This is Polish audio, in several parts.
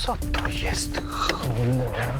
Co to jest, cholera?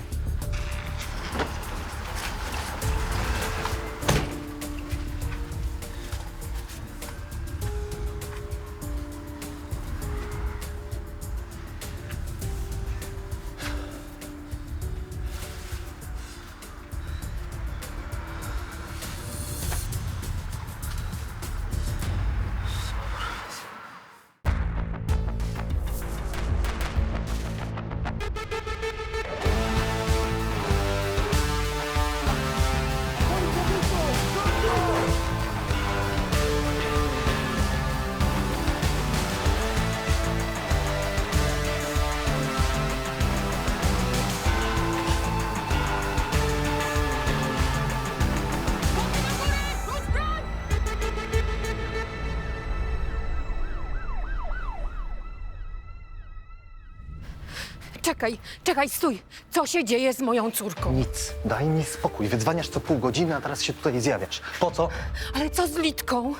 Czekaj, stój! Co się dzieje z moją córką? Nic, daj mi spokój. Wydzwaniasz co pół godziny, a teraz się tutaj zjawiasz. Po co? Ale co z Litką?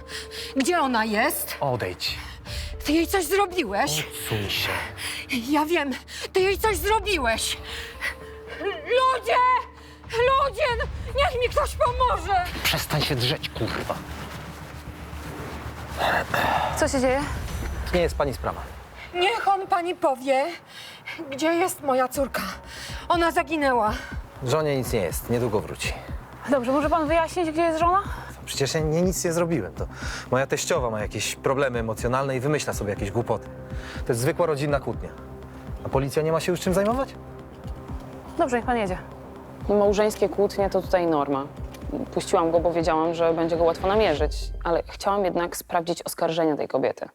Gdzie ona jest? Odejdź. Ty jej coś zrobiłeś? Odsuń się. Ja wiem, ty jej coś zrobiłeś! Ludzie! Ludzie! Niech mi ktoś pomoże! Przestań się drzeć, kurwa. Co się dzieje? To nie jest pani sprawa. Niech on pani powie, gdzie jest moja córka. Ona zaginęła. Żonie nic nie jest, niedługo wróci. Dobrze, może pan wyjaśnić, gdzie jest żona? Przecież ja nic nie zrobiłem. To moja teściowa ma jakieś problemy emocjonalne i wymyśla sobie jakieś głupoty. To jest zwykła rodzinna kłótnia. A policja nie ma się już czym zajmować? Dobrze, niech pan jedzie. Małżeńskie kłótnie to tutaj norma. Puściłam go, bo wiedziałam, że będzie go łatwo namierzyć, ale chciałam jednak sprawdzić oskarżenia tej kobiety.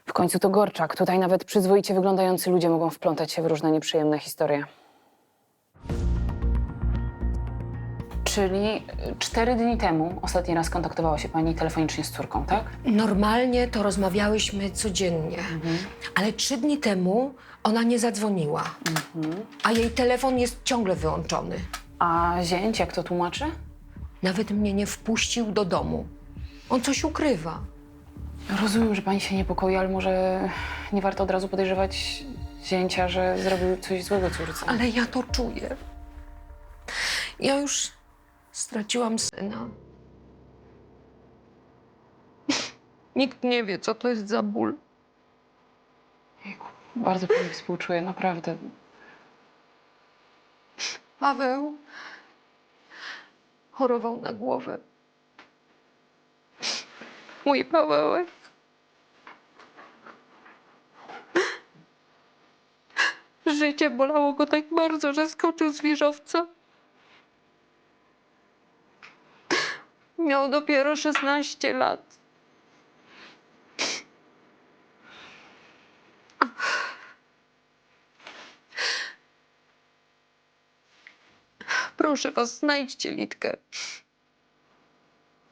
W końcu to Gorczak. Tutaj nawet przyzwoicie wyglądający ludzie mogą wplątać się w różne nieprzyjemne historie. Czyli 4 dni temu ostatni raz kontaktowała się pani telefonicznie z córką, tak? Normalnie to rozmawiałyśmy codziennie, ale 3 dni temu ona nie zadzwoniła, a jej telefon jest ciągle wyłączony. A zięć, jak to tłumaczy? Nawet mnie nie wpuścił do domu. On coś ukrywa. Rozumiem, że pani się niepokoi, ale może nie warto od razu podejrzewać zięcia, że zrobił coś złego córce. Ale ja to czuję. Ja już straciłam syna. Nikt nie wie, co to jest za ból. Jejku, bardzo pani współczuję, naprawdę. Paweł chorował na głowę. Mój Pawełek. Życie bolało go tak bardzo, że skoczył z wieżowca. Miał dopiero 16 lat. Proszę was, znajdźcie Litkę.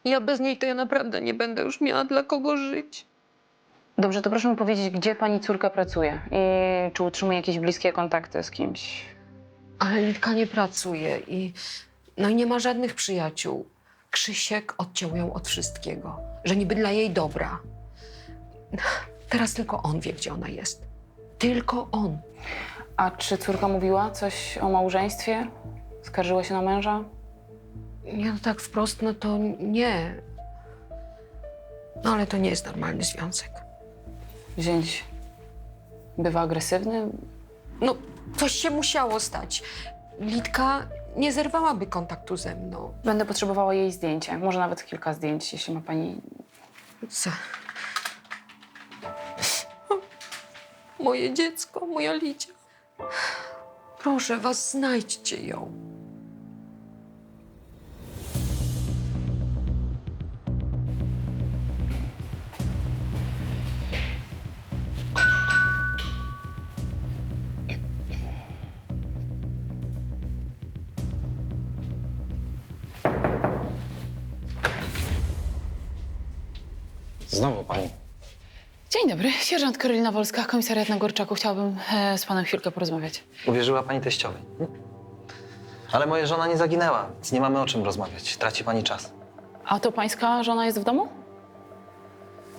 Ja bez niej to ja naprawdę nie będę już miała dla kogo żyć. Dobrze, to proszę mi powiedzieć, gdzie pani córka pracuje i czy utrzymuje jakieś bliskie kontakty z kimś? Ale Litka nie pracuje i nie ma żadnych przyjaciół. Krzysiek odciął ją od wszystkiego, że niby dla jej dobra. Teraz tylko on wie, gdzie ona jest. Tylko on. A czy córka mówiła coś o małżeństwie? Skarżyła się na męża? Nie, no tak wprost, no to nie. No ale to nie jest normalny związek. Zięć bywa agresywny? No, coś się musiało stać. Litka nie zerwałaby kontaktu ze mną. Będę potrzebowała jej zdjęcia, może nawet kilka zdjęć, jeśli ma pani... Co? Moje dziecko, moja Licia. Proszę was, znajdźcie ją. Znowu pani. Dzień dobry, sierżant Karolina Wolska, komisariat na Gorczaku. Chciałabym z panem chwilkę porozmawiać. Uwierzyła pani teściowej. Ale moja żona nie zaginęła, więc nie mamy o czym rozmawiać. Traci pani czas. A to pańska żona jest w domu?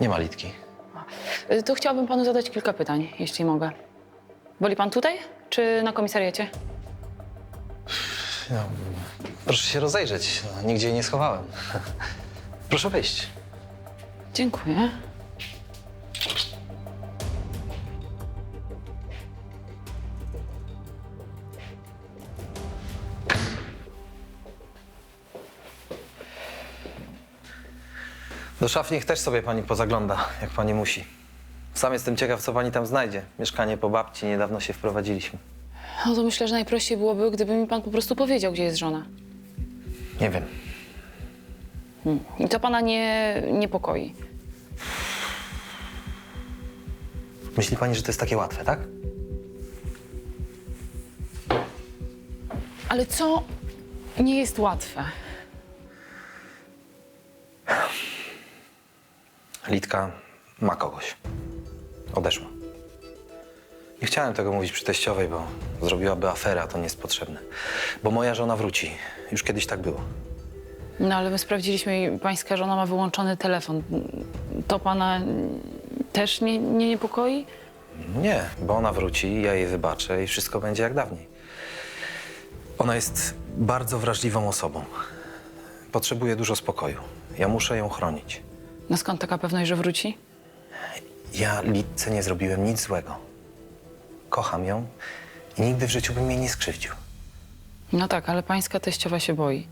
Nie ma Litki. To chciałabym panu zadać kilka pytań, jeśli mogę. Woli pan tutaj, czy na komisariacie? No, proszę się rozejrzeć. No, nigdzie jej nie schowałem. Proszę wyjść. Dziękuję. Do szaf niech też sobie pani pozagląda, jak pani musi. Sam jestem ciekaw, co pani tam znajdzie. Mieszkanie po babci, niedawno się wprowadziliśmy. No to myślę, że najprościej byłoby, gdyby mi pan po prostu powiedział, gdzie jest żona. Nie wiem. I to pana nie niepokoi. Myśli pani, że to jest takie łatwe, tak? Ale co nie jest łatwe? Litka ma kogoś. Odeszła. Nie chciałem tego mówić przy teściowej, bo zrobiłaby aferę, a to nie jest potrzebne. Bo moja żona wróci. Już kiedyś tak było. No ale my sprawdziliśmy i pańska żona ma wyłączony telefon. To pana też nie niepokoi? Nie, bo ona wróci, ja jej wybaczę i wszystko będzie jak dawniej. Ona jest bardzo wrażliwą osobą. Potrzebuje dużo spokoju. Ja muszę ją chronić. No skąd taka pewność, że wróci? Ja Litce nie zrobiłem nic złego. Kocham ją i nigdy w życiu bym jej nie skrzywdził. No tak, ale pańska teściowa się boi.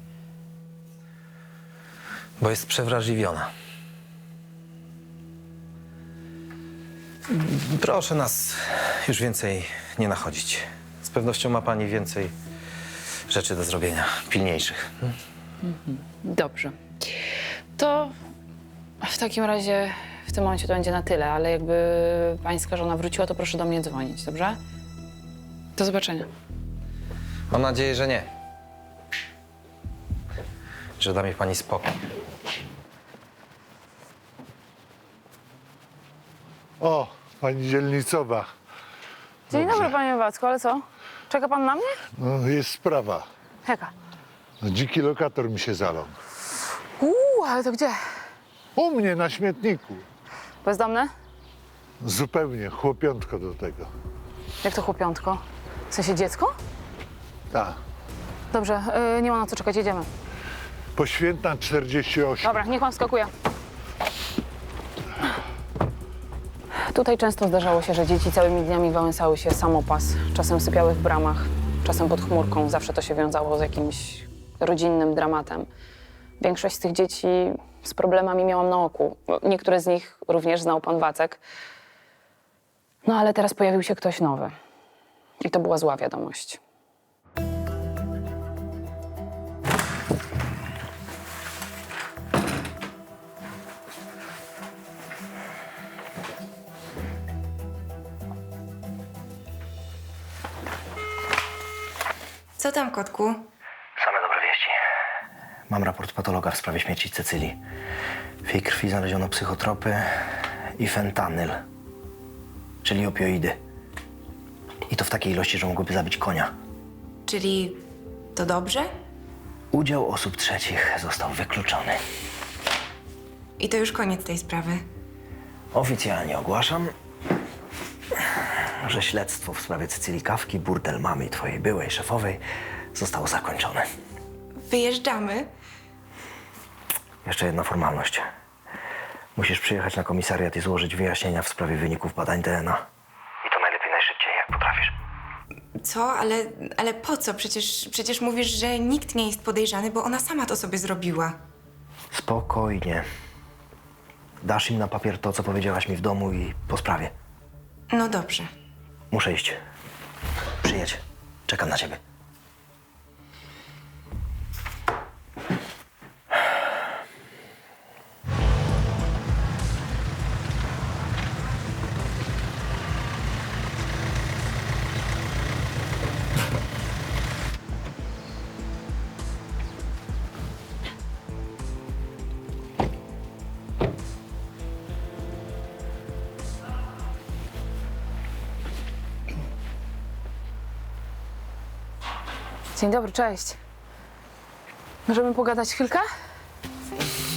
Bo jest przewrażliwiona. Proszę nas już więcej nie nachodzić. Z pewnością ma pani więcej rzeczy do zrobienia, pilniejszych. Dobrze. To w takim razie w tym momencie to będzie na tyle, ale jakby pańska żona wróciła, to proszę do mnie dzwonić, dobrze? Do zobaczenia. Mam nadzieję, że nie. Że da mi pani spokój. O, pani dzielnicowa. Dzień dobry, panie Wacku, ale co? Czeka pan na mnie? No, jest sprawa. Jaka? No, dziki lokator mi się zalał. Ale to gdzie? U mnie na śmietniku. Bezdomny? Zupełnie, chłopiątko do tego. Jak to chłopiątko? W sensie dziecko? Tak. Dobrze, nie ma na co czekać, jedziemy. Poświętna 48. Dobra, niech pan skakuje. Tutaj często zdarzało się, że dzieci całymi dniami wałęsały się samopas. Czasem sypiały w bramach, czasem pod chmurką. Zawsze to się wiązało z jakimś rodzinnym dramatem. Większość z tych dzieci z problemami miałam na oku. Niektóre z nich również znał pan Wacek. No ale teraz pojawił się ktoś nowy. I to była zła wiadomość. Co tam, kotku? Same dobre wieści. Mam raport patologa w sprawie śmierci Cecylii. W jej krwi znaleziono psychotropy i fentanyl, czyli opioidy. I to w takiej ilości, że mogłyby zabić konia. Czyli to dobrze? Udział osób trzecich został wykluczony. I to już koniec tej sprawy. Oficjalnie ogłaszam, że śledztwo w sprawie Cecylii Kawki, burdel mamy i twojej byłej szefowej zostało zakończone. Wyjeżdżamy? Jeszcze jedna formalność. Musisz przyjechać na komisariat i złożyć wyjaśnienia w sprawie wyników badań DNA. I to najlepiej najszybciej, jak potrafisz. Co? Ale po co? Przecież mówisz, że nikt nie jest podejrzany, bo ona sama to sobie zrobiła. Spokojnie. Dasz im na papier to, co powiedziałaś mi w domu i po sprawie. No dobrze. Muszę iść. Przyjedź. Czekam na ciebie. Dzień dobry, cześć. Możemy pogadać chwilkę?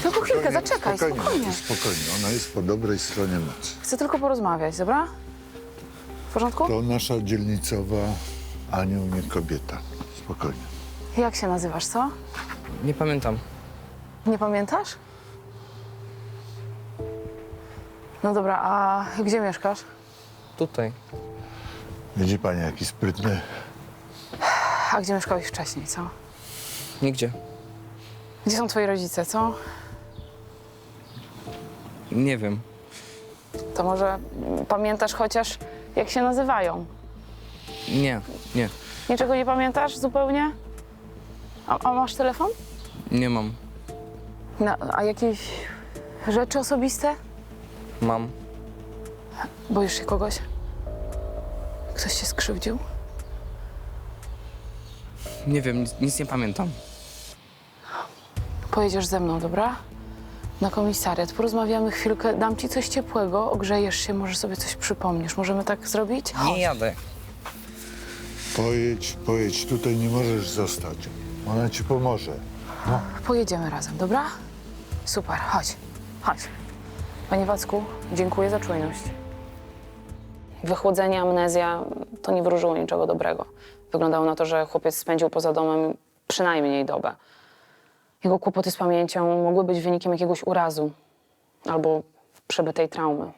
Tylko chwilkę, zaczekaj, spokojnie. Spokojnie, ona jest po dobrej stronie mocy. Chcę tylko porozmawiać, dobra? W porządku? To nasza dzielnicowa anioł, nie kobieta. Spokojnie. Jak się nazywasz, co? Nie pamiętam. Nie pamiętasz? No dobra, a gdzie mieszkasz? Tutaj. Widzi pani, jaki sprytny. A gdzie mieszkałeś wcześniej, co? Nigdzie. Gdzie są twoi rodzice, co? Nie wiem. To może pamiętasz chociaż, jak się nazywają? Nie, nie. Niczego nie pamiętasz zupełnie? A masz telefon? Nie mam. No, a jakieś rzeczy osobiste? Mam. Boisz się kogoś? Ktoś cię skrzywdził? Nie wiem, nic nie pamiętam. Pojedziesz ze mną, dobra? Na komisariat, porozmawiamy chwilkę, dam ci coś ciepłego, ogrzejesz się, może sobie coś przypomnisz. Możemy tak zrobić? Nie jadę. Pojedź, tutaj nie możesz zostać. Ona ci pomoże. Pojedziemy razem, dobra? Super, chodź, chodź. Panie Wacku, dziękuję za czujność. Wychłodzenie, amnezja to nie wróżyło niczego dobrego. Wyglądało na to, że chłopiec spędził poza domem przynajmniej dobę. Jego kłopoty z pamięcią mogły być wynikiem jakiegoś urazu albo przebytej traumy.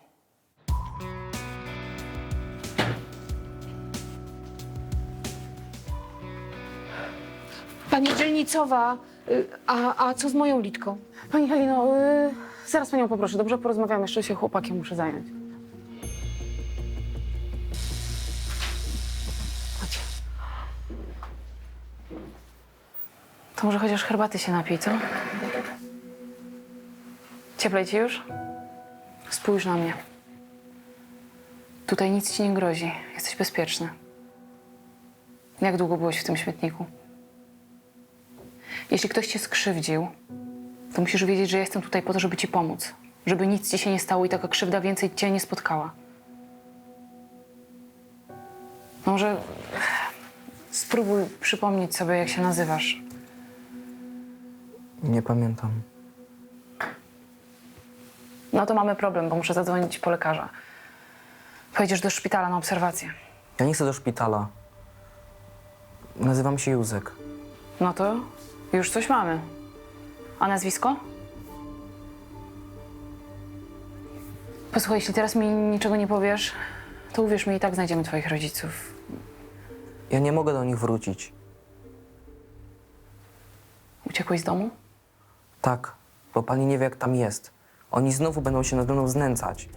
Pani dzielnicowa, a co z moją Litką? Pani Halino, zaraz panią poproszę, dobrze? Porozmawiam, jeszcze się chłopakiem muszę zająć. Chodź. To może chociaż herbaty się napij, co? Cieplej ci już? Spójrz na mnie. Tutaj nic ci nie grozi. Jesteś bezpieczny. Jak długo byłeś w tym śmietniku? Jeśli ktoś cię skrzywdził, to musisz wiedzieć, że jestem tutaj po to, żeby ci pomóc. Żeby nic ci się nie stało i taka krzywda więcej cię nie spotkała. Może spróbuj przypomnieć sobie, jak się nazywasz. Nie pamiętam. No to mamy problem, bo muszę zadzwonić po lekarza. Pojedziesz do szpitala na obserwację. Ja nie chcę do szpitala. Nazywam się Józek. No to już coś mamy. A nazwisko? Posłuchaj, jeśli teraz mi niczego nie powiesz, to uwierz mi, i tak znajdziemy twoich rodziców. Ja nie mogę do nich wrócić. Uciekłeś z domu? Tak, bo pani nie wie, jak tam jest. Oni znowu będą się nade mną znęcać.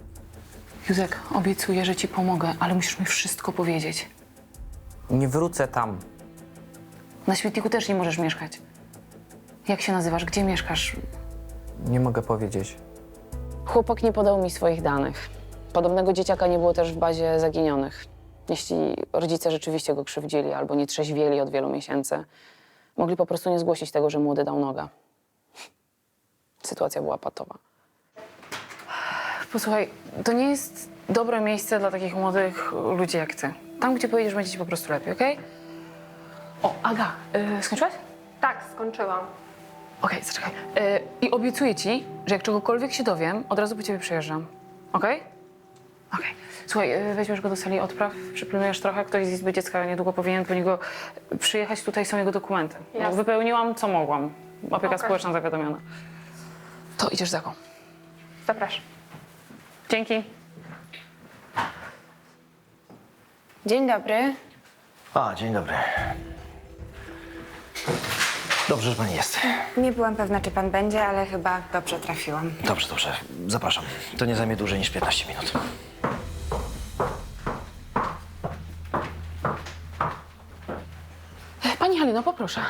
Józek, obiecuję, że ci pomogę, ale musisz mi wszystko powiedzieć. Nie wrócę tam. Na śmietniku też nie możesz mieszkać. Jak się nazywasz? Gdzie mieszkasz? Nie mogę powiedzieć. Chłopak nie podał mi swoich danych. Podobnego dzieciaka nie było też w bazie zaginionych. Jeśli rodzice rzeczywiście go krzywdzili albo nie trzeźwieli od wielu miesięcy, mogli po prostu nie zgłosić tego, że młody dał nogę. Sytuacja była patowa. Posłuchaj, to nie jest dobre miejsce dla takich młodych ludzi jak ty. Tam, gdzie pojedziesz, będzie ci po prostu lepiej, okej? O, Aga, skończyłaś? Tak, skończyłam. Okej, zaczekaj. I obiecuję ci, że jak czegokolwiek się dowiem, od razu po ciebie przyjeżdżam. Okej? Okej. Słuchaj, weźmiesz go do sali odpraw, przypilnujesz trochę, ktoś z Izby Dziecka niedługo powinien po niego przyjechać, tutaj są jego dokumenty. No, Jasne. wypełniłam, co mogłam. Opieka Okej. społeczna zawiadomiona. To idziesz za mną. Zapraszam. Dzięki. Dzień dobry. A, dzień dobry. Dobrze, że pani jest. Nie byłam pewna, czy pan będzie, ale chyba dobrze trafiłam. Dobrze, dobrze. Zapraszam. To nie zajmie dłużej niż 15 minut. Pani Halino, poproszę.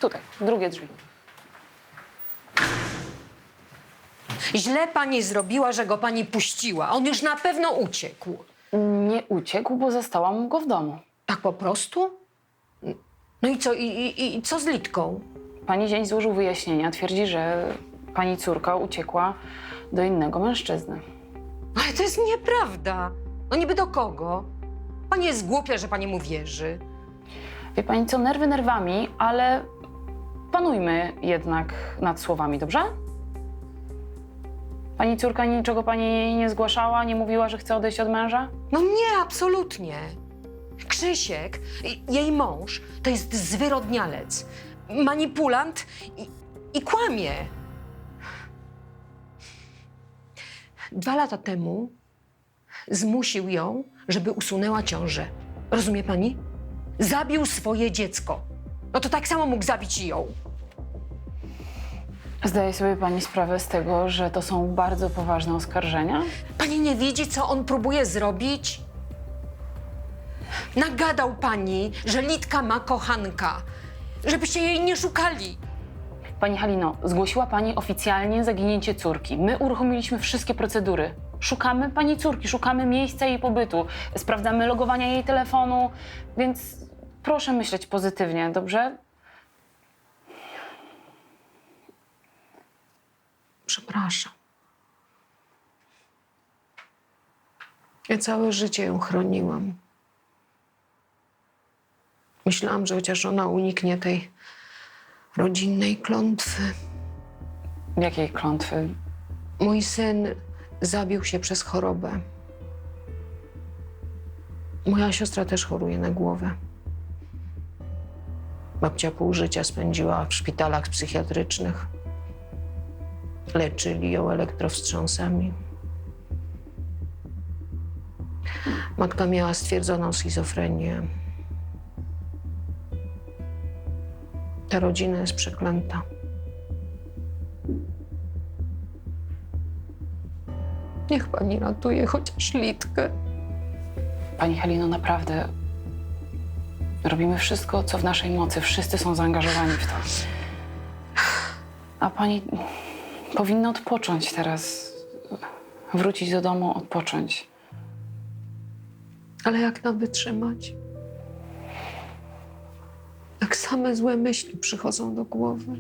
Tutaj, drugie drzwi. Źle pani zrobiła, że go pani puściła. On już na pewno uciekł. Nie uciekł, bo zastałam go w domu. Tak po prostu? No i co, i co z Litką? Pani zięć złożył wyjaśnienia. Twierdzi, że pani córka uciekła do innego mężczyzny. Ale to jest nieprawda. No niby do kogo? Pani jest głupia, że pani mu wierzy. Wie pani co, nerwy nerwami, ale panujmy jednak nad słowami, dobrze? Pani córka niczego pani jej nie zgłaszała, nie mówiła, że chce odejść od męża? No nie, absolutnie. Krzysiek, jej mąż, to jest zwyrodnialec, manipulant i kłamie. 2 lata temu zmusił ją, żeby usunęła ciążę. Rozumie pani? Zabił swoje dziecko. No to tak samo mógł zabić i ją. Zdaje sobie pani sprawę z tego, że to są bardzo poważne oskarżenia? Pani nie widzi, co on próbuje zrobić? Nagadał pani, że Litka ma kochanka, żebyście jej nie szukali. Pani Halino, zgłosiła pani oficjalnie zaginięcie córki. My uruchomiliśmy wszystkie procedury. Szukamy pani córki, szukamy miejsca jej pobytu, sprawdzamy logowania jej telefonu, więc proszę myśleć pozytywnie, dobrze? Przepraszam. Ja całe życie ją chroniłam. Myślałam, że chociaż ona uniknie tej rodzinnej klątwy. Jakiej klątwy? Mój syn zabił się przez chorobę. Moja siostra też choruje na głowę. Babcia pół życia spędziła w szpitalach psychiatrycznych. Leczyli ją elektrowstrząsami. Matka miała stwierdzoną schizofrenię. Ta rodzina jest przeklęta. Niech pani ratuje chociaż Litkę. Pani Halino, naprawdę robimy wszystko, co w naszej mocy. Wszyscy są zaangażowani w to. A pani powinna odpocząć teraz. Wrócić do domu, odpocząć. Ale jak nam wytrzymać? Jak same złe myśli przychodzą do głowy.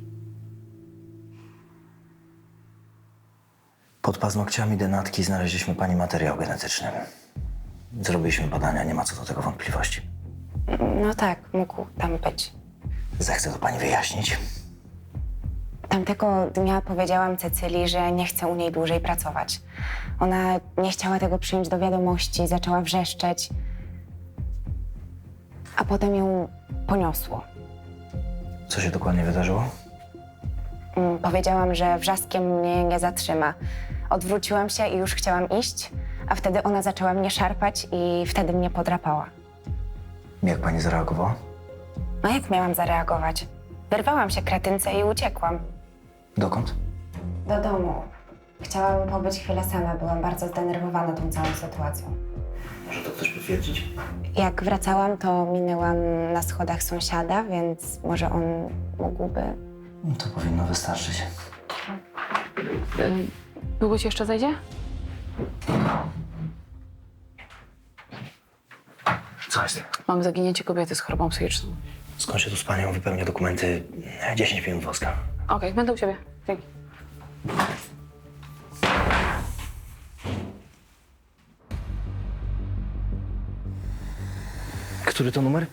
Pod paznokciami denatki znaleźliśmy pani materiał genetyczny. Zrobiliśmy badania, nie ma co do tego wątpliwości. No tak, mógł tam być. Zechcę to pani wyjaśnić. Tamtego dnia powiedziałam Cecylii, że nie chcę u niej dłużej pracować. Ona nie chciała tego przyjąć do wiadomości, zaczęła wrzeszczeć. A potem ją poniosło. Co się dokładnie wydarzyło? Powiedziałam, że wrzaskiem mnie nie zatrzyma. Odwróciłam się i już chciałam iść, a wtedy ona zaczęła mnie szarpać i wtedy mnie podrapała. Jak pani zareagowała? No jak miałam zareagować? Wyrwałam się kretynce i uciekłam. Dokąd? Do domu. Chciałam pobyć chwilę sama, byłam bardzo zdenerwowana tą całą sytuacją. Może to ktoś potwierdzić? Jak wracałam, to minęłam na schodach sąsiada, więc może on mógłby... No to powinno wystarczyć. Długo ci jeszcze zajdzie? Co jest? Mam zaginięcie kobiety z chorobą psychiczną. Skąd się tu z panią wypełnię dokumenty? 10 minut woska. Okej, będę u ciebie. Dzięki. Który to numer?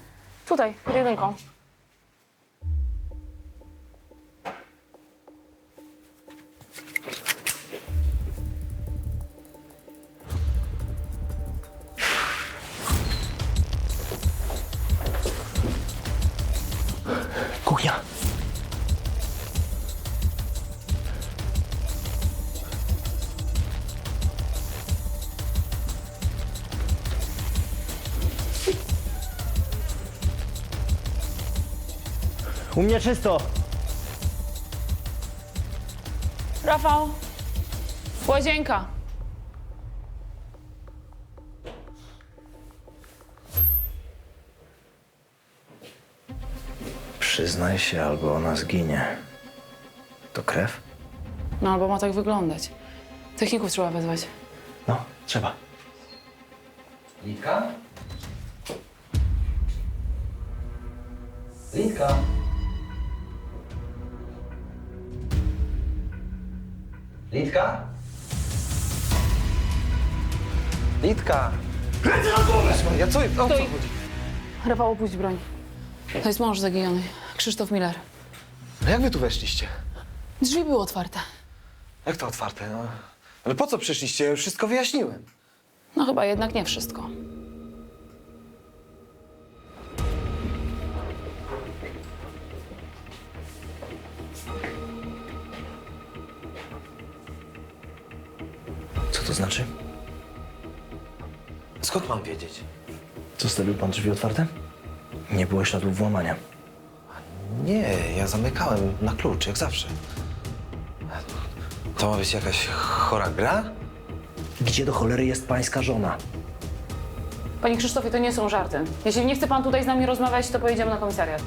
Tutaj, pod jedynką. Kuchnia. U mnie czysto. Rafał! Łazienka! Przyznaj się, albo ona zginie. To krew? No albo ma tak wyglądać. Techników trzeba wezwać. No, trzeba. Litka? Litka? Litka? Litka! Ja co? O co chodzi? Rafał, opuść broń. To jest mąż zaginiony. Krzysztof Miller. A jak wy tu weszliście? Drzwi były otwarte. Jak to otwarte? No, Ale po co przyszliście? Ja już wszystko wyjaśniłem. No chyba jednak nie wszystko. Co to znaczy? Skąd mam wiedzieć? Zostawił pan drzwi otwarte? Nie było śladów włamania. Nie, ja zamykałem na klucz, jak zawsze. To ma być jakaś chora gra? Gdzie do cholery jest pańska żona? Panie Krzysztofie, to nie są żarty. Jeśli nie chce pan tutaj z nami rozmawiać, to pojedziemy na komisariat.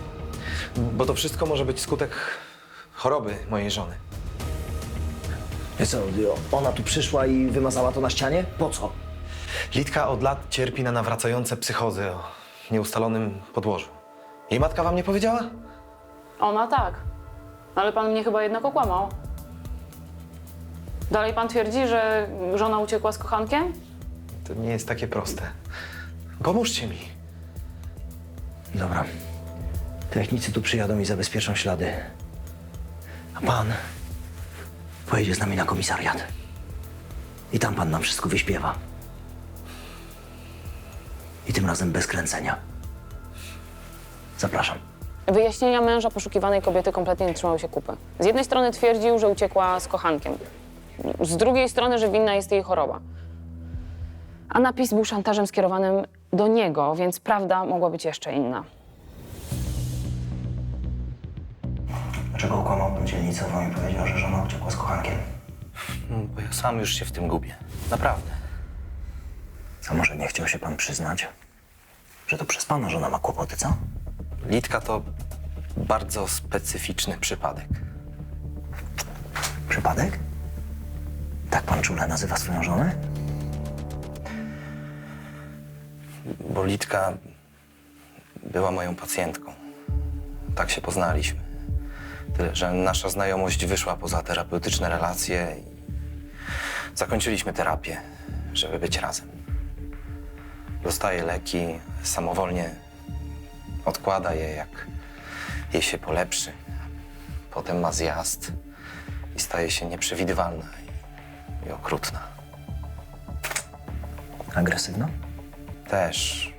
Bo to wszystko może być skutek choroby mojej żony. I co, ona tu przyszła i wymazała to na ścianie? Po co? Litka od lat cierpi na nawracające psychozy o nieustalonym podłożu. Jej matka wam nie powiedziała? Ona tak. Ale pan mnie chyba jednak okłamał. Dalej pan twierdzi, że żona uciekła z kochankiem? To nie jest takie proste. Pomóżcie mi. Dobra. Technicy tu przyjadą i zabezpieczą ślady. A pan pojedzie z nami na komisariat. I tam pan nam wszystko wyśpiewa. I tym razem bez kręcenia. Zapraszam. Wyjaśnienia męża poszukiwanej kobiety kompletnie nie trzymały się kupy. Z jednej strony twierdził, że uciekła z kochankiem. Z drugiej strony, że winna jest jej choroba. A napis był szantażem skierowanym do niego, więc prawda mogła być jeszcze inna. Dlaczego okłamałbym dzielnicę, bo mi powiedział, że żona uciekła z kochankiem? Bo ja sam już się w tym gubię. Naprawdę. A może nie chciał się pan przyznać, że to przez pana żona ma kłopoty, co? Litka to bardzo specyficzny przypadek. Przypadek? Tak pan czule nazywa swoją żonę? Bo Litka była moją pacjentką. Tak się poznaliśmy. Tyle, że nasza znajomość wyszła poza terapeutyczne relacje i zakończyliśmy terapię, żeby być razem. Dostaje leki, samowolnie odkłada je, jak jej się polepszy. Potem ma zjazd i staje się nieprzewidywalna i okrutna. Agresywna? Też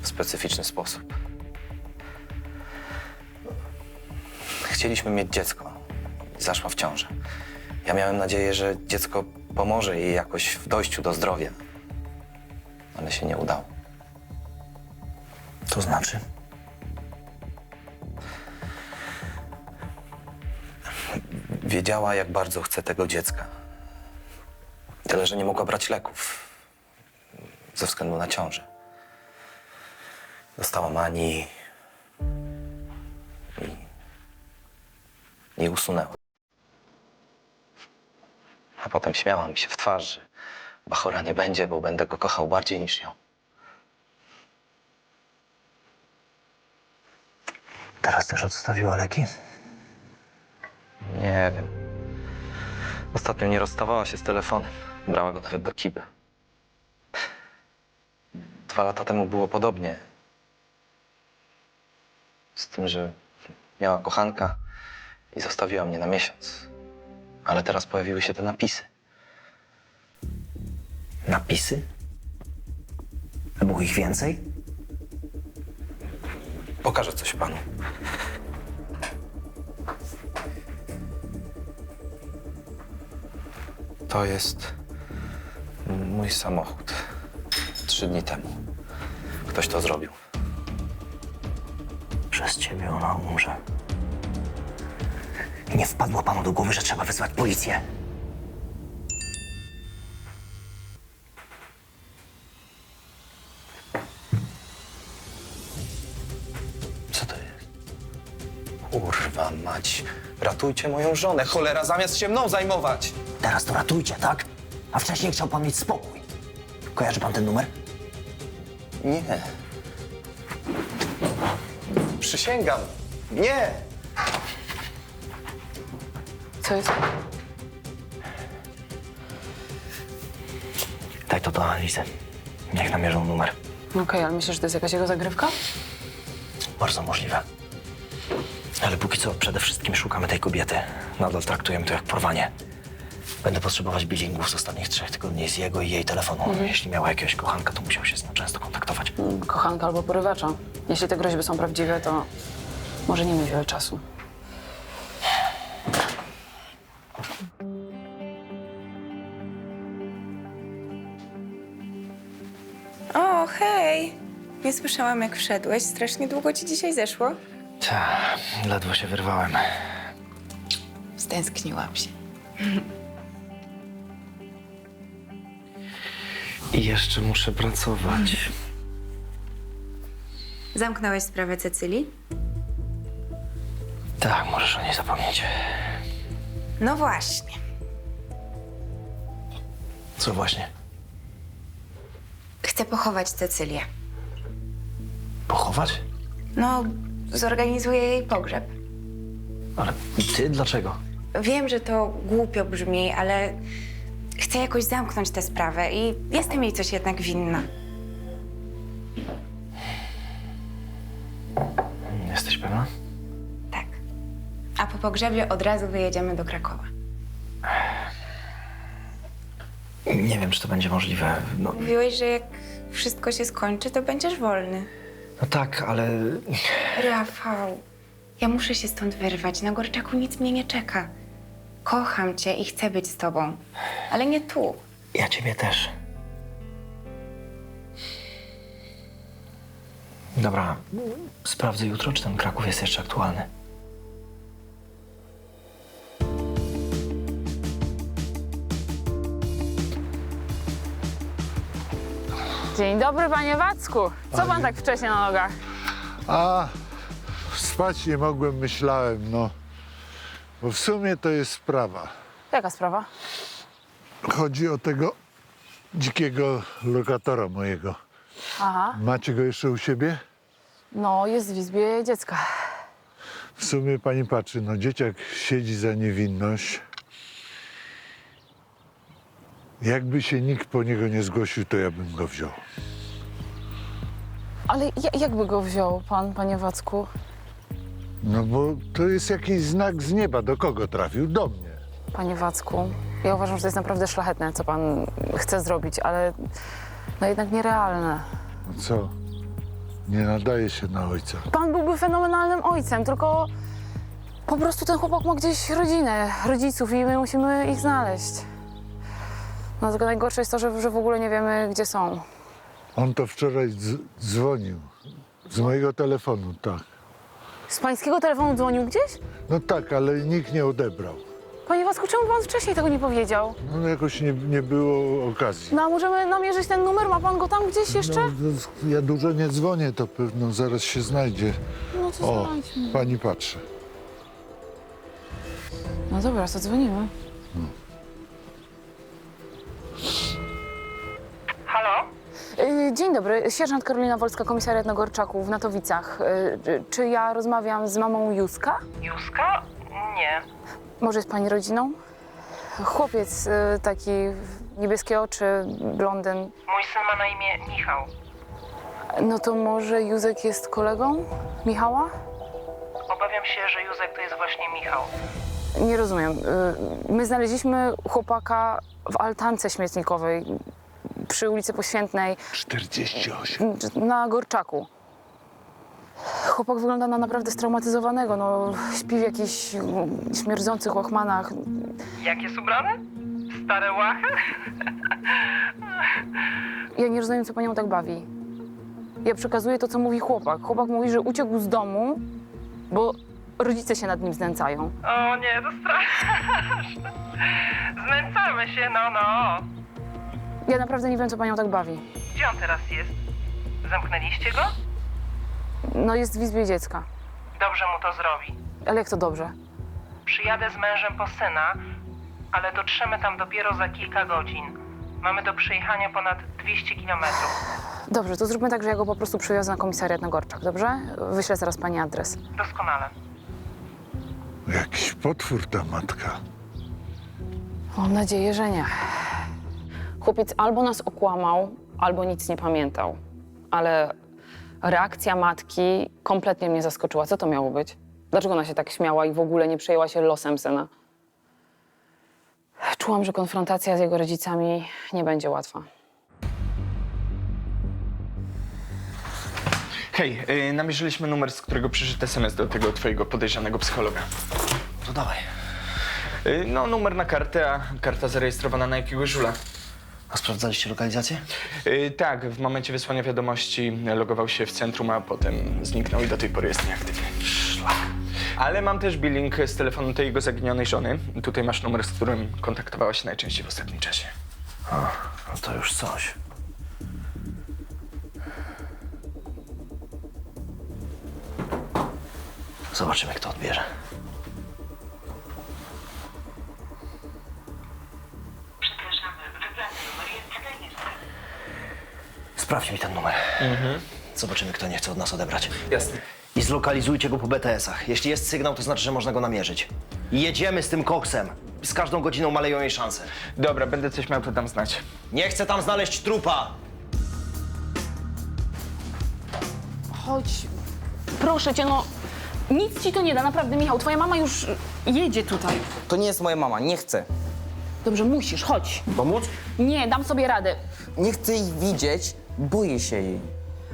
w specyficzny sposób. Chcieliśmy mieć dziecko. Zaszła w ciążę. Ja miałem nadzieję, że dziecko pomoże jej jakoś w dojściu do zdrowia. Ale się nie udało. To znaczy? Wiedziała, jak bardzo chce tego dziecka. Tyle, że nie mogła brać leków ze względu na ciążę. Dostała manii i usunęła. A potem śmiała mi się w twarz, że bachora nie będzie, bo będę go kochał bardziej niż ją. Teraz też odstawiła leki? Nie wiem. Ostatnio nie rozstawała się z telefonem. Brała go nawet do kibla. 2 lata temu było podobnie. Z tym, że miała kochanka i zostawiła mnie na miesiąc. Ale teraz pojawiły się te napisy. Napisy? A było ich więcej? Pokażę coś panu. To jest mój samochód. 3 dni temu. Ktoś to zrobił. Przez ciebie ona umrze. Nie wpadło panu do głowy, że trzeba wezwać policję? Co to jest? Kurwa mać. Ratujcie moją żonę. Cholera, zamiast się mną zajmować. Teraz to ratujcie, tak? A wcześniej chciał pan mieć spokój. Kojarzy pan ten numer? Nie. Przysięgam. Nie. Co jest? Daj to do analizy. Niech namierzą numer. Okej, ale myślisz, że to jest jakaś jego zagrywka? Bardzo możliwe. Ale póki co przede wszystkim szukamy tej kobiety. Nadal traktujemy to jak porwanie. Będę potrzebować billingów z ostatnich 3 tygodni z jego i jej telefonu. Jeśli miała jakiegoś kochanka, to musiał się z nią często kontaktować. Kochanka albo porywacza. Jeśli te groźby są prawdziwe, to może nie mieć wiele czasu. O, hej! Nie słyszałam, jak wszedłeś. Strasznie długo ci dzisiaj zeszło. Tak, ledwo się wyrwałem. Stęskniłam się. I jeszcze muszę pracować. Zamknąłeś sprawę Cecylii? Tak, możesz o niej zapomnieć. No właśnie. Co właśnie? Chcę pochować Cecylię. Pochować? No, zorganizuję jej pogrzeb. Ale ty dlaczego? Wiem, że to głupio brzmi, ale chcę jakoś zamknąć tę sprawę i jestem jej coś jednak winna. Jesteś pewna? Tak. A po pogrzebie od razu wyjedziemy do Krakowa. Nie wiem, czy to będzie możliwe. No, Mówiłeś, że jak wszystko się skończy, to będziesz wolny. no tak, ale Rafał, ja muszę się stąd wyrwać. Na Gorczaku nic mnie nie czeka. Kocham cię i chcę być z tobą, ale nie tu. ja ciebie też. Dobra, sprawdzę jutro, czy ten Kraków jest jeszcze aktualny. Dzień dobry, panie Wacku. Co pan tak wcześnie na nogach? A spać nie mogłem, myślałem, no. Bo w sumie to jest sprawa. Jaka sprawa? Chodzi o tego dzikiego lokatora mojego. Aha, Macie go jeszcze u siebie? no jest w izbie dziecka. W sumie pani patrzy, no dzieciak siedzi za niewinność. Jakby się nikt po niego nie zgłosił, to ja bym go wziął. Ale jakby go wziął pan, panie Wacku? No bo to jest jakiś znak z nieba. Do kogo trafił? Do mnie. Panie Wacku, ja uważam, że to jest naprawdę szlachetne, co pan chce zrobić, ale no jednak nierealne. No co? Nie nadaje się na ojca. Pan byłby fenomenalnym ojcem, tylko po prostu ten chłopak ma gdzieś rodzinę, rodziców i my musimy ich znaleźć. No tylko najgorsze jest to, że w ogóle nie wiemy, gdzie są. On to wczoraj dzwonił. Z mojego telefonu, tak. Z pańskiego telefonu dzwonił gdzieś? No tak, ale nikt nie odebrał. Panie Wacku, czemu pan wcześniej tego nie powiedział? No jakoś nie było okazji. No a możemy namierzyć ten numer? Ma pan go tam gdzieś jeszcze? No, ja dużo nie dzwonię, to pewno zaraz się znajdzie. No to O, znajdźmy. pani patrzy. No dobra, to dzwonimy. Halo? Dzień dobry, sierżant Karolina Wolska, komisariat na Gorczaku w Natowicach. Czy ja rozmawiam z mamą Józka? Józka? Nie. Może jest pani rodziną? Chłopiec taki, niebieskie oczy, blondyn. Mój syn ma na imię Michał. No to może Józek jest kolegą Michała? Obawiam się, że Józek to jest właśnie Michał. Nie rozumiem. My znaleźliśmy chłopaka w altance śmietnikowej przy ulicy Poświętnej 48. na Gorczaku. Chłopak wygląda na naprawdę straumatyzowanego. No, śpi w jakichś śmierdzących łachmanach. Jak jest ubrany? Stare łachy? Ja nie rozumiem, co panią tak bawi. Ja przekazuję to, co mówi chłopak. Chłopak mówi, że uciekł z domu, bo rodzice się nad nim znęcają. O nie, to straszne. Znęcamy się, no. Ja naprawdę nie wiem, co panią tak bawi. Gdzie on teraz jest? Zamknęliście go? No, jest w izbie dziecka. Dobrze mu to zrobi. Ale jak to dobrze? Przyjadę z mężem po syna, ale dotrzemy tam dopiero za kilka godzin. Mamy do przejechania ponad 200 kilometrów. Dobrze, to zróbmy tak, że ja go po prostu przywiozę na komisariat na Gorczak, dobrze? Wyślę zaraz pani adres. Doskonale. Jakiś potwór ta matka. Mam nadzieję, że nie. Chłopiec albo nas okłamał, albo nic nie pamiętał. Ale reakcja matki kompletnie mnie zaskoczyła. Co to miało być? Dlaczego ona się tak śmiała i w ogóle nie przejęła się losem syna? Czułam, że konfrontacja z jego rodzicami nie będzie łatwa. Hej, namierzyliśmy numer, z którego przyszedł SMS do tego twojego podejrzanego psychologa. To dawaj. No, numer na kartę, a karta zarejestrowana na jakiegoś żula. A sprawdzaliście lokalizację? Tak, w momencie wysłania wiadomości logował się w centrum, a potem zniknął i do tej pory jest nieaktywny. Szlak. Ale mam też billing z telefonu tej jego zaginionej żony. Tutaj masz numer, z którym kontaktowała się najczęściej w ostatnim czasie. No to już coś. Zobaczymy, kto odbierze. Sprawdź mi ten numer. Zobaczymy, kto nie chce od nas odebrać. Jasne. I zlokalizujcie go po BTS-ach. Jeśli jest sygnał, to znaczy, że można go namierzyć. I jedziemy z tym koksem. Z każdą godziną maleją jej szanse. Dobra, będę coś miał, to dam znać. Nie chcę tam znaleźć trupa! Chodź, proszę cię, no. Nic ci to nie da, naprawdę, Michał. Twoja mama już jedzie tutaj. To nie jest moja mama, nie chcę. Dobrze, musisz, chodź. Pomóc? Nie, dam sobie radę. Nie chcę jej widzieć, boję się jej.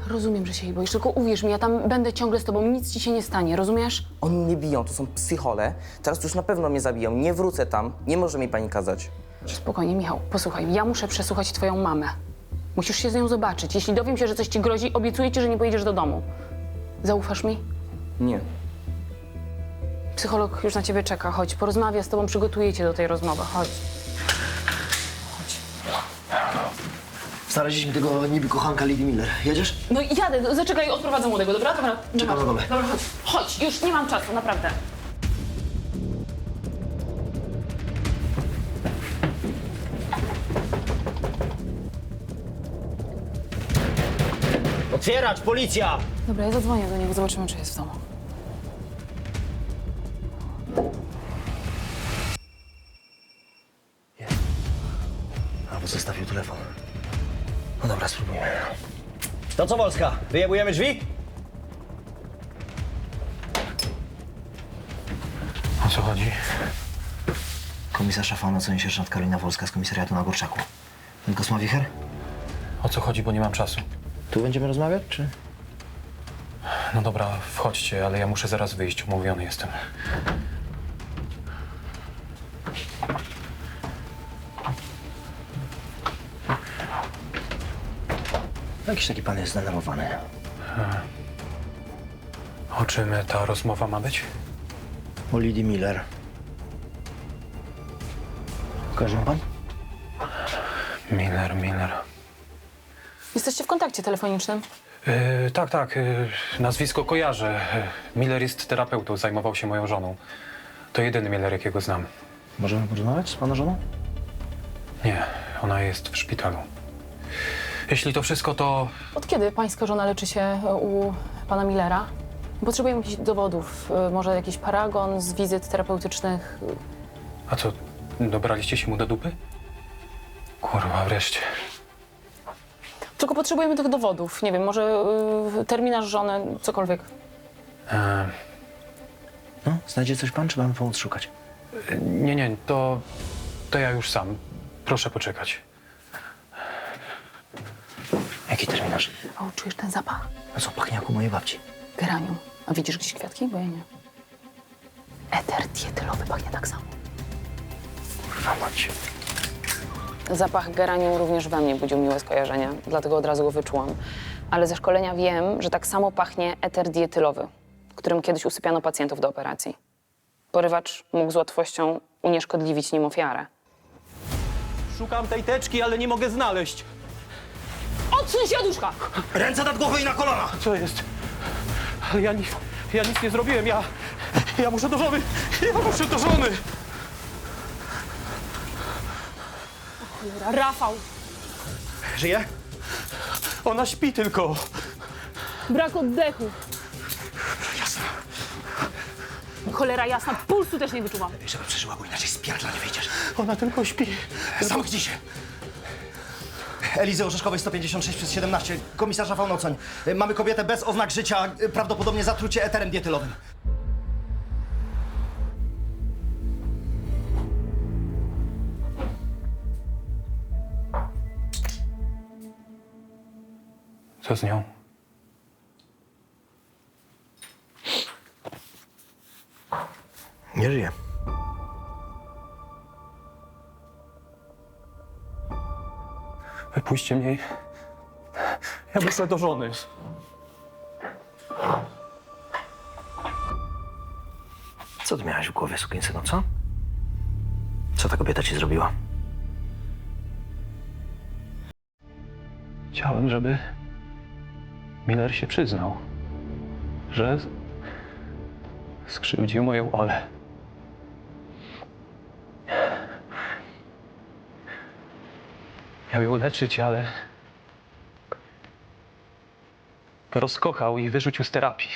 Rozumiem, że się jej boisz, tylko uwierz mi, ja tam będę ciągle z tobą, nic ci się nie stanie, rozumiesz? Oni mnie biją, to są psychole. Teraz już na pewno mnie zabiją, nie wrócę tam, nie może mi pani kazać. Spokojnie, Michał, posłuchaj, ja muszę przesłuchać twoją mamę. Musisz się z nią zobaczyć. Jeśli dowiem się, że coś ci grozi, obiecuję ci, że nie pojedziesz do domu. Zaufasz mi? Nie. Psycholog już na ciebie czeka, chodź, porozmawia z tobą, przygotuje cię do tej rozmowy, chodź. Znaleźliśmy tego niby kochanka Lady Miller. Jedziesz? No jadę, zaczekaj, odprowadzę młodego, dobra? Dobra, Czekam na dole. Dobra, chodź. Chodź, już nie mam czasu, naprawdę. Otwierać, policja! Dobra, ja zadzwonię do niego, zobaczymy, czy jest w domu. Albo zostawił telefon. No dobra, spróbujmy. To co, Wolska? Wyjebujemy drzwi? O co chodzi? Komisarz Szafana, co sierżant Karolina Wolska z komisariatu na Gorczaku. Tylko ma wicher? O co chodzi, bo nie mam czasu. Tu będziemy rozmawiać, czy? No dobra, wchodźcie, ale ja muszę zaraz wyjść, umówiony jestem. Jakiś taki pan jest zdenerwowany. O czym ta rozmowa ma być? O Lady Miller. Kojarzy mi pan? Miller. Jesteście w kontakcie telefonicznym? Tak, nazwisko kojarzę. Miller jest terapeutą, zajmował się moją żoną. To jedyny Miller, jakiego znam. Możemy porozmawiać z pana żoną? Nie, ona jest w szpitalu. Jeśli to wszystko, to Od kiedy pańska żona leczy się u pana Millera? Potrzebujemy jakichś dowodów, może jakiś paragon z wizyt terapeutycznych. A co, dobraliście się mu do dupy? Kurwa, wreszcie. Tylko potrzebujemy tych dowodów. Nie wiem, może terminarz żony, cokolwiek. No, znajdzie coś pan, czy mamy pomóc szukać? Nie, to ja już sam. Proszę poczekać. Jaki terminarz? O, czujesz ten zapach? No co, pachnie jak u mojej babci. Geranium. A widzisz gdzieś kwiatki? Bo ja nie. Eter dietylowy pachnie tak samo. Kurwa mać. Zapach geranium również we mnie budził miłe skojarzenia, dlatego od razu go wyczułam. Ale ze szkolenia wiem, że tak samo pachnie eter dietylowy, którym kiedyś usypiano pacjentów do operacji. Porywacz mógł z łatwością unieszkodliwić nim ofiarę. Szukam tej teczki, ale nie mogę znaleźć. Odsuń się od łóżka! Ręce nad głową i na kolana! Co jest? Ale ja nic nie zrobiłem. Ja muszę do żony. Ja muszę do żony. Cholera, Rafał! Żyje? Ona śpi tylko. Brak oddechu. Jasne. Cholera jasna, pulsu też nie wyczuwam. Żeby przeżyła, bo inaczej z pierdla nie wyjdziesz. Ona tylko śpi. Zamknij się! Elizy Orzeszkowej 156/17. Komisarza Faunocoń. Mamy kobietę bez oznak życia, prawdopodobnie zatrucie eterem dietylowym. Co z nią? Nie żyje. Wypuśćcie mnie. Ja muszę do żony. Co ty miałeś w głowie, sukinsynu, co? Co ta kobieta ci zrobiła? Chciałem, żeby Miller się przyznał, że skrzywdził moją Olę. Miał ją leczyć, ale rozkochał i wyrzucił z terapii.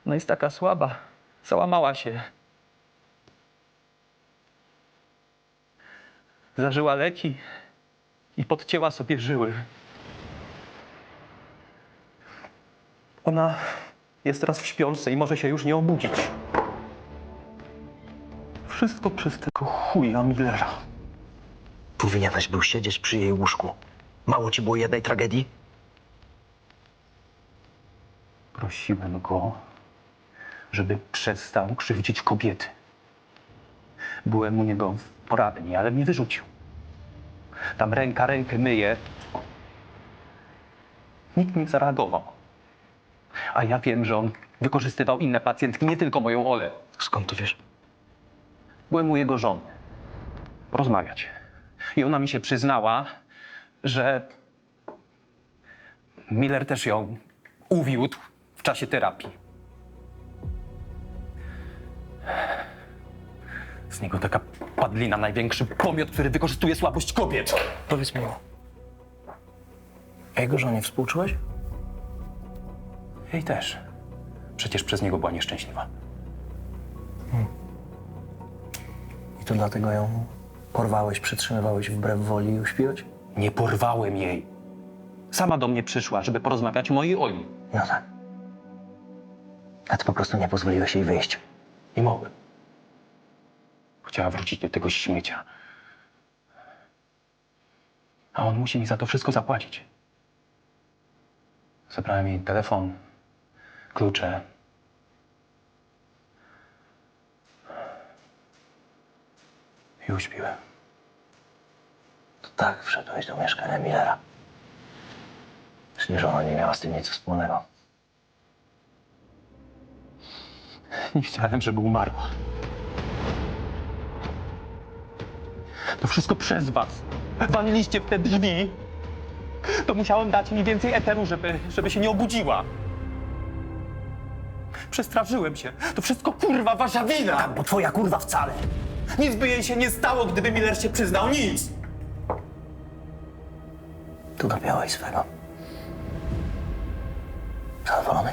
Ona jest taka słaba, załamała się. Zażyła leki i podcięła sobie żyły. Ona jest teraz w śpiączce i może się już nie obudzić. Wszystko przez tego chuja Millera. Powinieneś był siedzieć przy jej łóżku. Mało ci było jednej tragedii? Prosiłem go, żeby przestał krzywdzić kobiety. Byłem u niego w poradni, ale mnie wyrzucił. Tam ręka rękę myje. Nikt nie zareagował. A ja wiem, że on wykorzystywał inne pacjentki, nie tylko moją Olę. Skąd to wiesz? Byłem u jego żony. Porozmawiać. I ona mi się przyznała, że Miller też ją uwiódł w czasie terapii. Z niego taka padlina, największy pomiot, który wykorzystuje słabość kobiet. Powiedz mi, a jego żonie współczułeś? Jej też. Przecież przez niego była nieszczęśliwa. I to dlatego ją porwałeś, przytrzymywałeś wbrew woli i uśpiłeś? Nie porwałem jej. Sama do mnie przyszła, żeby porozmawiać o mojej Oli. No tak. A ty po prostu nie pozwoliłeś jej wyjść. Nie mogłem. Chciała wrócić do tego śmiecia. A on musi mi za to wszystko zapłacić. Zabrałem jej telefon, klucze. I uśpiłem. To tak wszedłeś do mieszkania Millera. Przecież ona nie miała z tym nic wspólnego. Nie chciałem, żeby umarła. To wszystko przez was. Waliliście w te drzwi. To musiałem dać mi więcej eteru, żeby się nie obudziła. Przestraszyłem się. To wszystko kurwa wasza wina! Bo twoja kurwa wcale. Nic by jej się nie stało, gdyby Miller się przyznał. Nic! Tu dopiąłeś swego. Zadowolony?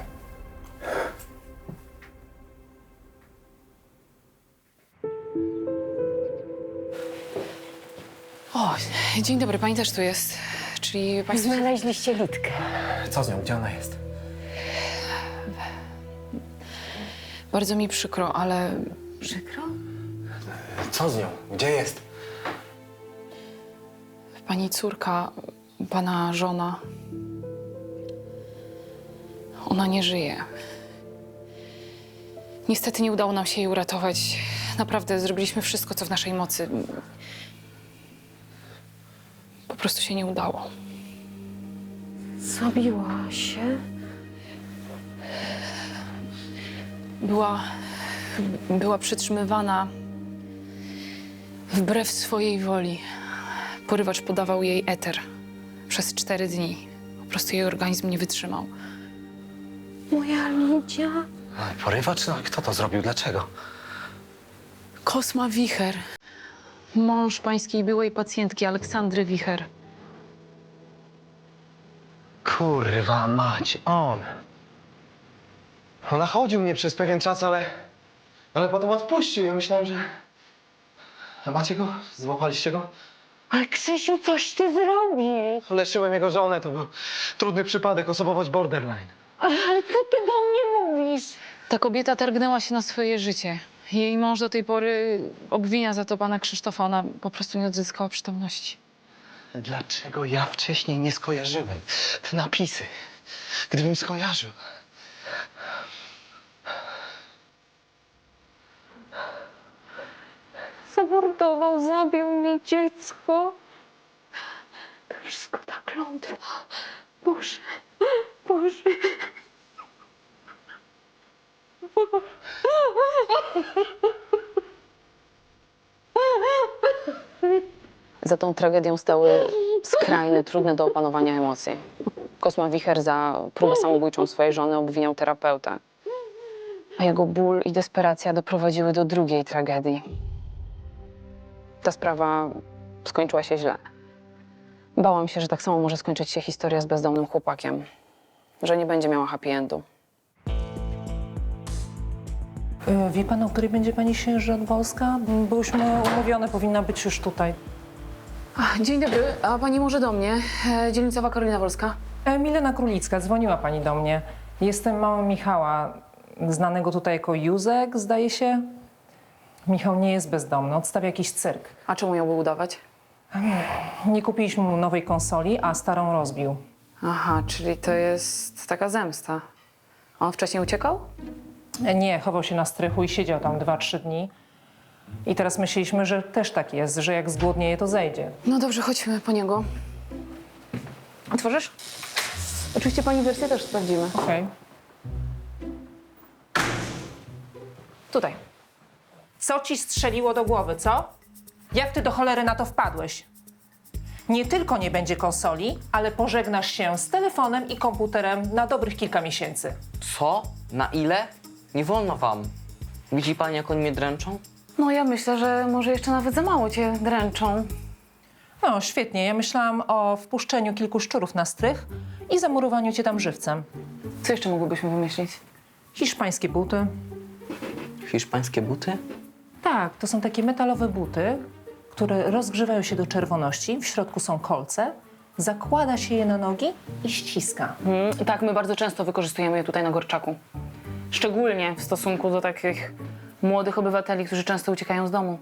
O, dzień dobry, pani też tu jest. Czyli państwo... Znaleźliście Litkę. Co z nią? Gdzie ona jest? Bardzo mi przykro, ale Przykro? Co z nią? Gdzie jest? pani córka, pana żona, ona nie żyje. Niestety nie udało nam się jej uratować. Naprawdę zrobiliśmy wszystko, co w naszej mocy. Po prostu się nie udało. Zabiła się? Była przytrzymywana wbrew swojej woli. Porywacz podawał jej eter przez 4 dni. Po prostu jej organizm nie wytrzymał. Moja Lidia? Porywacz? No, kto to zrobił? Dlaczego? Kosma Wicher. Mąż pańskiej byłej pacjentki Aleksandry Wicher. Kurwa mać, on. Nachodził mnie przez pewien czas, ale potem odpuścił i myślałem, że... A macie go? Złapaliście go? Ale Krzysiu, coś ty zrobił. Leczyłem jego żonę, to był trudny przypadek, osobowość borderline. Ale co ty do mnie mówisz? Ta kobieta targnęła się na swoje życie. Jej mąż do tej pory obwinia za to pana Krzysztofa. Ona po prostu nie odzyskała przytomności. Dlaczego ja wcześniej nie skojarzyłem? Te napisy. Gdybym skojarzył. Zamordował, zabił mi dziecko. To wszystko ta klątwa. Boże, Boże. Za tą tragedią stały skrajne, trudne do opanowania emocje. Kosma Wicher za próbę samobójczą swojej żony obwiniał terapeutę. A jego ból i desperacja doprowadziły do drugiej tragedii. Ta sprawa skończyła się źle. Bałam się, że tak samo może skończyć się historia z bezdomnym chłopakiem. Że nie będzie miała happy endu. Wie pan, o której będzie pani się Wolska? Byłyśmy umówione, powinna być już tutaj. Dzień dobry, a pani może do mnie? Dzielnicowa Karolina Wolska. Milena Królicka, dzwoniła pani do mnie. Jestem mamą Michała, znanego tutaj jako Józek, zdaje się. Michał nie jest bezdomny, odstawia jakiś cyrk. A czemu miałby udawać? Nie kupiliśmy mu nowej konsoli, a starą rozbił. Aha, czyli to jest taka zemsta. A on wcześniej uciekał? Nie, chował się na strychu i siedział tam 2-3 dni. I teraz myśleliśmy, że też tak jest, że jak zgłodnieje, to zejdzie. No dobrze, chodźmy po niego. Otworzysz? Oczywiście pani wersję też sprawdzimy. Okej. Tutaj. Co ci strzeliło do głowy, co? Jak ty do cholery na to wpadłeś? Nie tylko nie będzie konsoli, ale pożegnasz się z telefonem i komputerem na dobrych kilka miesięcy. Co? Na ile? Nie wolno wam. Widzi pani, jak oni mnie dręczą? No ja myślę, że może jeszcze nawet za mało cię dręczą. No, świetnie. Ja myślałam o wpuszczeniu kilku szczurów na strych i zamurowaniu cię tam żywcem. Co jeszcze mogłybyśmy wymyślić? Hiszpańskie buty. Hiszpańskie buty? Tak, to są takie metalowe buty, które rozgrzewają się do czerwoności. W środku są kolce. Zakłada się je na nogi i ściska. Tak, my bardzo często wykorzystujemy je tutaj na Gorczaku. Szczególnie w stosunku do takich młodych obywateli, którzy często uciekają z domu.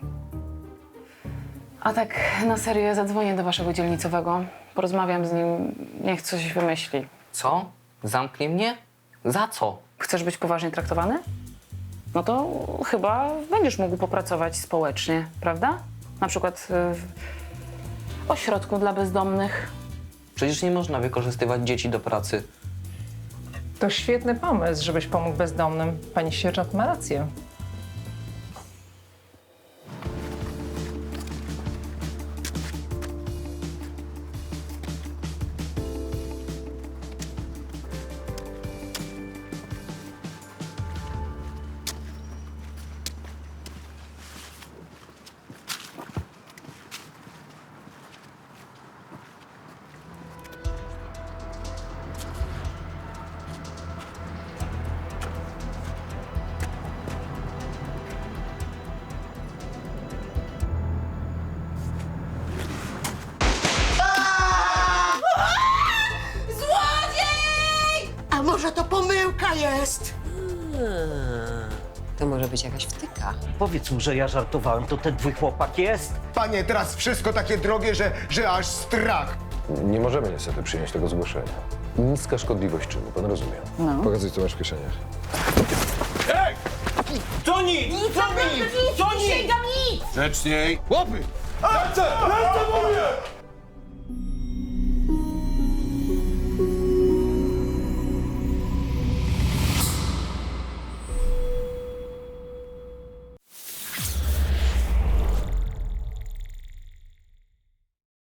A tak na serio, ja zadzwonię do waszego dzielnicowego, porozmawiam z nim, niech coś wymyśli. Co? Zamknie mnie? Za co? Chcesz być poważnie traktowany? No to chyba będziesz mógł popracować społecznie, prawda? Na przykład w ośrodku dla bezdomnych. Przecież nie można wykorzystywać dzieci do pracy. To świetny pomysł, żebyś pomógł bezdomnym. Pani sierżant ma rację. A może to pomyłka jest? To może być jakaś wtyka. Powiedz mu, że ja żartowałem, to ten twój chłopak jest? Panie, teraz wszystko takie drogie, że aż strach. Nie możemy niestety przyjąć tego zgłoszenia. Niska szkodliwość czynu, pan rozumie. No. Pokazuj, co masz w kieszeniach. Ej! Co nic? Co nic? Co nic? Sięgam nic! Grzeczniej! Łapy! Ręce! Ręce mówię!